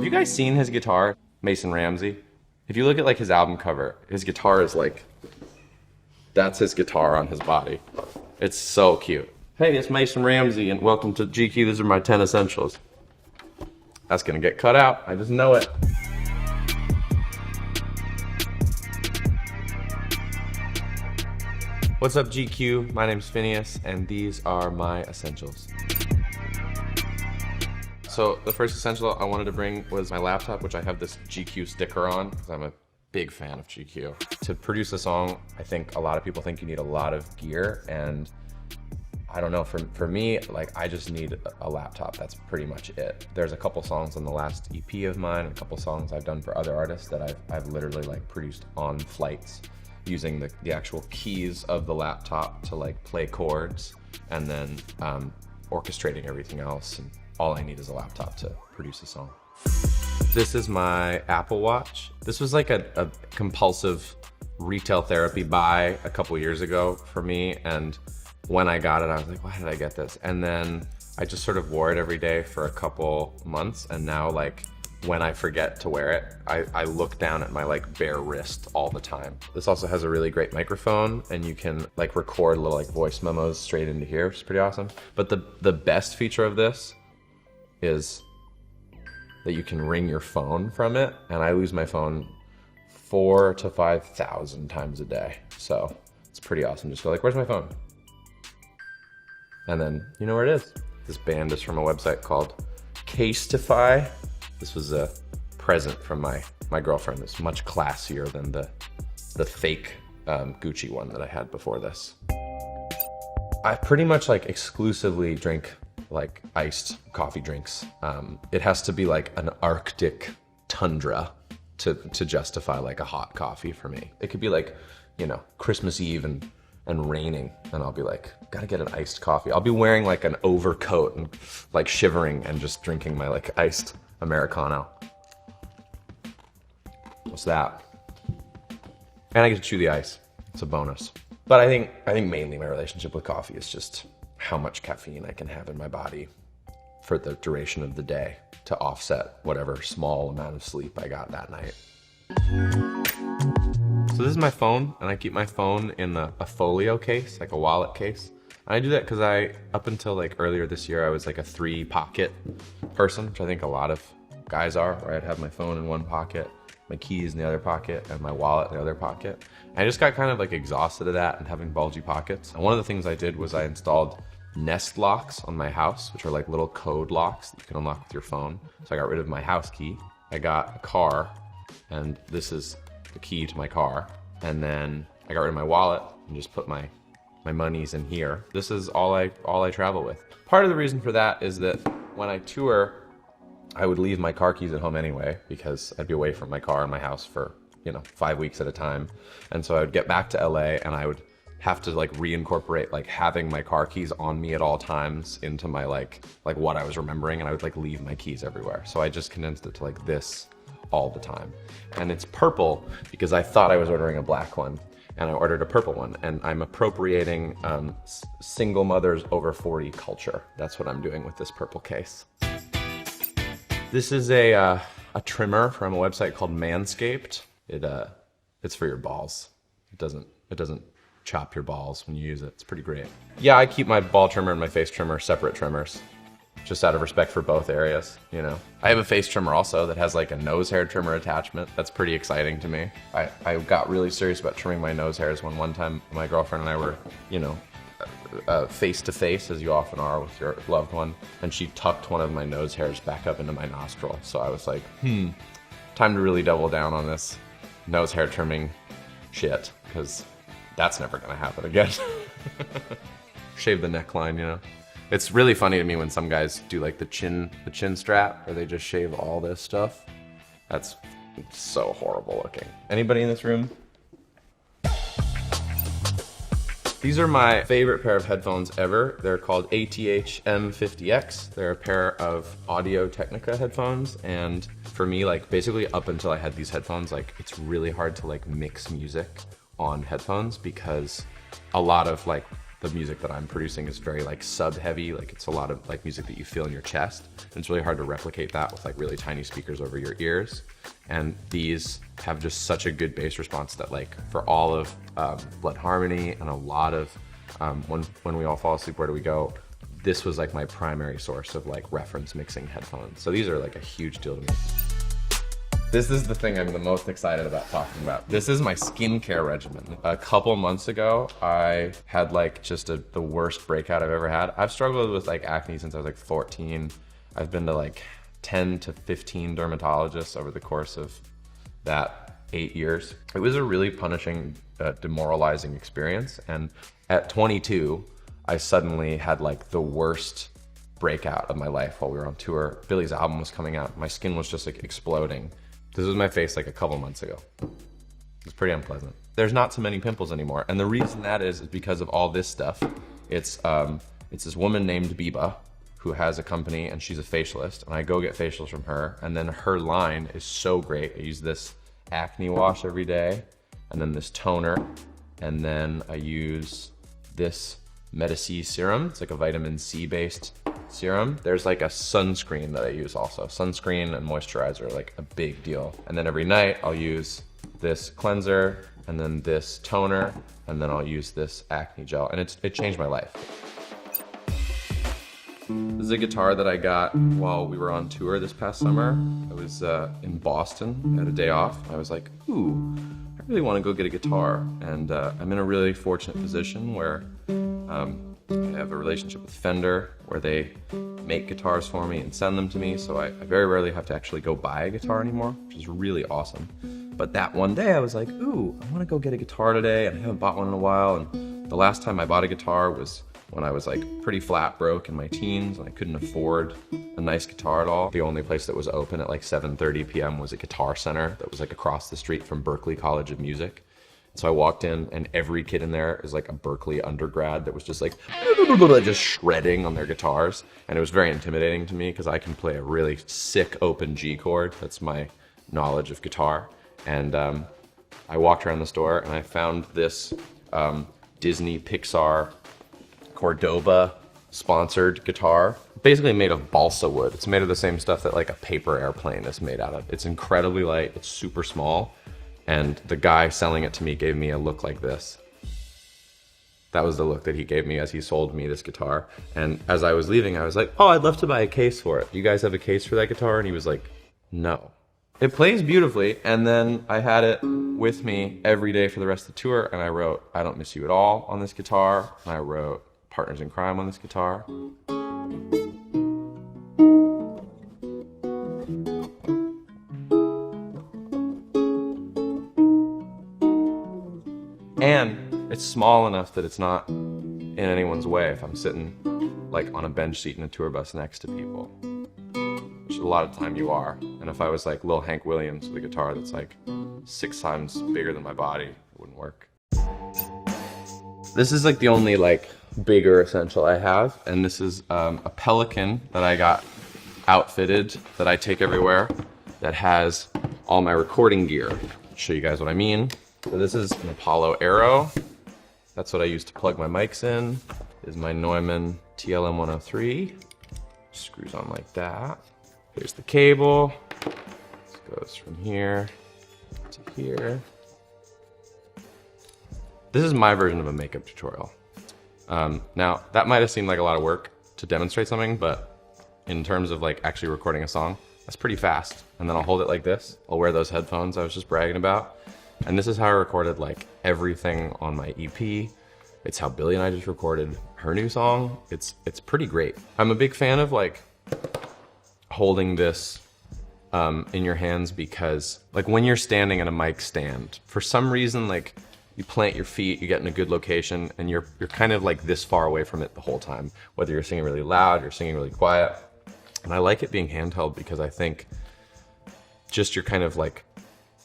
Have you guys seen his guitar, Mason Ramsey? If you look at like his album cover, his guitar is like, that's his guitar on his body. It's so cute. Hey, it's Mason Ramsey and welcome to GQ. These are my 10 essentials. That's gonna get cut out, I just know it. What's up GQ? My name's Phineas and these are my essentials. So the first essential I wanted to bring was my laptop, which I have this GQ sticker on because I'm a big fan of GQ. To produce a song, I think a lot of people think you need a lot of gear, and I don't know, for me, like I just need a laptop. That's pretty much it. There's a couple songs on the last EP of mine, a couple songs I've done for other artists that I've literally like produced on flights using the actual keys of the laptop to like play chords and then orchestrating everything else. And all I need is a laptop to produce a song. This is my Apple Watch. This was like a compulsive retail therapy buy a couple years ago for me. And when I got it, I was like, why did I get this? And then I just sort of wore it every day for a couple months. And now like when I forget to wear it, I look down at my like bare wrist all the time. This also has a really great microphone and you can like record little like voice memos straight into here, which is pretty awesome. But the best feature of this is that you can ring your phone from it. And I lose my phone 4,000 to 5,000 times a day. So it's pretty awesome. Just go like, where's my phone? And then you know where it is. This band is from a website called Casetify. This was a present from my girlfriend. It's much classier than the fake Gucci one that I had before this. I pretty much like exclusively drink like iced coffee drinks. It has to be like an Arctic tundra to justify like a hot coffee for me. It could be like, you know, Christmas Eve and raining, and I'll be like, gotta get an iced coffee. I'll be wearing like an overcoat and like shivering and just drinking my like iced Americano. What's that? And I get to chew the ice. It's a bonus. But I think mainly my relationship with coffee is just how much caffeine I can have in my body for the duration of the day to offset whatever small amount of sleep I got that night. So this is my phone, and I keep my phone in a folio case, like a wallet case. And I do that because up until like earlier this year, I was like a 3-pocket person, which I think a lot of guys are, where I'd have my phone in one pocket, my keys in the other pocket, and my wallet in the other pocket. And I just got kind of like exhausted of that and having bulgy pockets. And one of the things I did was I installed Nest locks on my house, which are like little code locks that you can unlock with your phone. So I got rid of my house key. I got a car, and this is the key to my car. And then I got rid of my wallet and just put my monies in here. This is all I travel with. Part of the reason for that is that when I tour, I would leave my car keys at home anyway, because I'd be away from my car and my house for, you know, 5 weeks at a time. And so I would get back to LA and I would have to like reincorporate like having my car keys on me at all times into my like what I was remembering, and I would like leave my keys everywhere. So I just condensed it to like this all the time. And it's purple because I thought I was ordering a black one, and I ordered a purple one, and I'm appropriating single mothers over 40 culture. That's what I'm doing with this purple case. This is a trimmer from a website called Manscaped. It's for your balls. It doesn't chop your balls when you use it. It's pretty great. Yeah, I keep my ball trimmer and my face trimmer separate trimmers, just out of respect for both areas, you know. I have a face trimmer also that has like a nose hair trimmer attachment. That's pretty exciting to me. I got really serious about trimming my nose hairs when one time my girlfriend and I were, you know, face to face, as you often are with your loved one, and she tucked one of my nose hairs back up into my nostril. So I was like, time to really double down on this nose hair trimming shit, because that's never gonna happen again. Shave the neckline, you know. It's really funny to me when some guys do like the chin strap, where they just shave all this stuff. That's so horrible looking. Anybody in this room? These are my favorite pair of headphones ever. They're called ATH M50X. They're a pair of Audio-Technica headphones, and for me, like basically up until I had these headphones, like it's really hard to like mix music on headphones because a lot of like the music that I'm producing is very like sub heavy, like it's a lot of like music that you feel in your chest. And it's really hard to replicate that with like really tiny speakers over your ears. And these have just such a good bass response that like for all of Blood Harmony and a lot of when we all fall asleep, where do we go? This was like my primary source of like reference mixing headphones. So these are like a huge deal to me. This is the thing I'm the most excited about talking about. This is my skincare regimen. A couple months ago, I had like just the worst breakout I've ever had. I've struggled with like acne since I was like 14. I've been to like 10 to 15 dermatologists over the course of that 8 years. It was a really punishing, demoralizing experience. And at 22, I suddenly had like the worst breakout of my life while we were on tour. Billy's album was coming out. My skin was just like exploding. This was my face like a couple months ago. It's pretty unpleasant. There's not so many pimples anymore. And the reason that is because of all this stuff. It's this woman named Biba who has a company and she's a facialist, and I go get facials from her, and then her line is so great. I use this acne wash every day, and then this toner, and then I use this Meta-C serum. It's like a vitamin C based serum. There's like a sunscreen that I use also. Sunscreen and moisturizer are like a big deal. And then every night I'll use this cleanser and then this toner, and then I'll use this acne gel, and it changed my life. This is a guitar that I got while we were on tour this past summer. I was in Boston, had a day off. I was like, ooh, I really want to go get a guitar. And I'm in a really fortunate position where I have a relationship with Fender where they make guitars for me and send them to me. So I very rarely have to actually go buy a guitar anymore, which is really awesome. But that one day I was like, ooh, I want to go get a guitar today, and I haven't bought one in a while. And the last time I bought a guitar was when I was like pretty flat broke in my teens and I couldn't afford a nice guitar at all. The only place that was open at like 7:30 p.m. was a Guitar Center that was like across the street from Berklee College of Music. So I walked in, and every kid in there is like a Berklee undergrad that was just like just shredding on their guitars. And it was very intimidating to me because I can play a really sick open G chord. That's my knowledge of guitar. And I walked around the store and I found this Disney Pixar Cordoba sponsored guitar, basically made of balsa wood. It's made of the same stuff that like a paper airplane is made out of. It's incredibly light, it's super small, and the guy selling it to me gave me a look like this. That was the look that he gave me as he sold me this guitar. And as I was leaving, I was like, oh, I'd love to buy a case for it. You guys have a case for that guitar? And he was like, no. It plays beautifully, and then I had it with me every day for the rest of the tour, and I wrote I Don't Miss You At All on this guitar, and I wrote Partners in Crime on this guitar. And it's small enough that it's not in anyone's way if I'm sitting like on a bench seat in a tour bus next to people, which a lot of the time you are. And if I was like Lil Hank Williams with a guitar that's like 6 times bigger than my body, it wouldn't work. This is like the only like bigger essential I have, and this is a Pelican that I got outfitted that I take everywhere that has all my recording gear. I'll show you guys what I mean. So this is an Apollo Aero. That's what I use to plug my mics in. This is my Neumann TLM 103. Screws on like that. Here's the cable. This goes from here to here. This is my version of a makeup tutorial. Now, that might have seemed like a lot of work to demonstrate something, but in terms of like actually recording a song, that's pretty fast. And then I'll hold it like this. I'll wear those headphones I was just bragging about. And this is how I recorded like everything on my EP. It's how Billy and I just recorded her new song. It's pretty great. I'm a big fan of like holding this in your hands because like when you're standing at a mic stand, for some reason, like you plant your feet, you get in a good location, and you're kind of like this far away from it the whole time, whether you're singing really loud, you're singing really quiet. And I like it being handheld because I think just your kind of like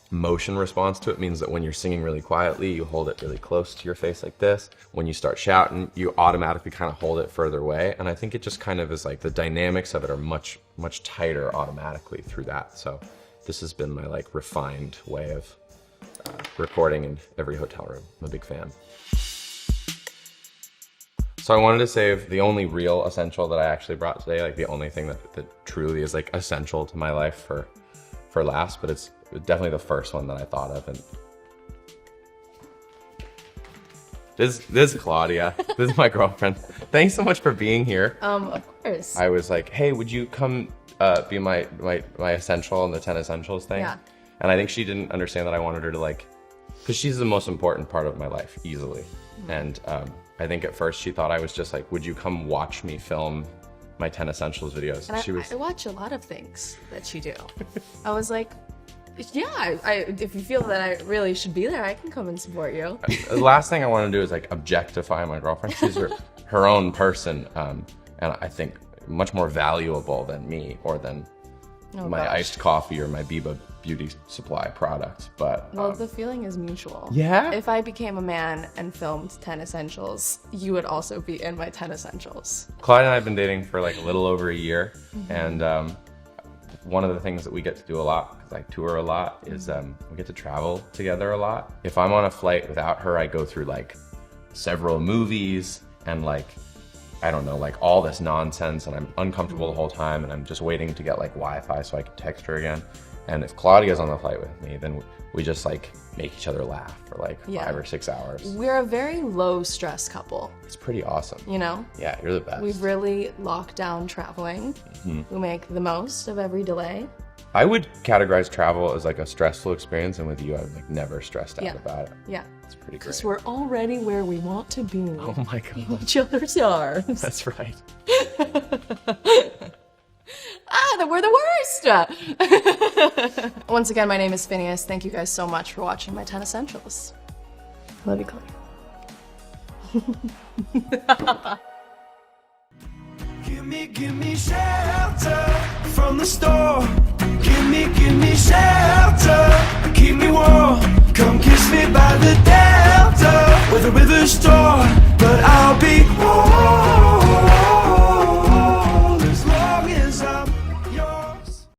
motion response to it means that when you're singing really quietly, you hold it really close to your face like this. When you start shouting, you automatically kind of hold it further away. And I think it just kind of is like the dynamics of it are much, much tighter automatically through that. So this has been my like refined way of recording in every hotel room. I'm a big fan. So I wanted to save the only real essential that I actually brought today, like the only thing that truly is like essential to my life for last, but it's definitely the first one that I thought of. And this is Claudia. This is my girlfriend. Thanks so much for being here. Of course. I was like, hey, would you come be my essential in the 10 essentials thing? Yeah. And I think she didn't understand that I wanted her to like, because she's the most important part of my life, easily. And I think at first she thought I was just like, would you come watch me film my 10 essentials videos? And I watch a lot of things that you do. I was like, yeah, if you feel that I really should be there, I can come and support you. The last thing I want to do is like objectify my girlfriend. She's her own person, and I think much more valuable than me or than my iced coffee or my Biba beauty supply product. But well, the feeling is mutual. Yeah? If I became a man and filmed 10 essentials, you would also be in my 10 essentials. Claudia and I have been dating for like a little over a year, and one of the things that we get to do a lot, because I tour a lot, is we get to travel together a lot. If I'm on a flight without her, I go through like several movies and like, I don't know, like all this nonsense, and I'm uncomfortable the whole time, and I'm just waiting to get like Wi-Fi so I can text her again. And if Claudia's on the flight with me, then we just like make each other laugh for like 5 or 6 hours. We're a very low stress couple. It's pretty awesome. You know? Yeah, you're the best. We've really locked down traveling. We make the most of every delay. I would categorize travel as like a stressful experience, and with you, I'm like never stressed out about it. Yeah. It's pretty great. Because we're already where we want to be. Oh my God. Each other's arms. That's right. We're the worst! Once again, my name is Phineas. Thank you guys so much for watching my 10 essentials. Love you, Claudia. Give me shelter from the storm. Give me shelter. Keep me warm. Come kiss me by the delta where the river's storm.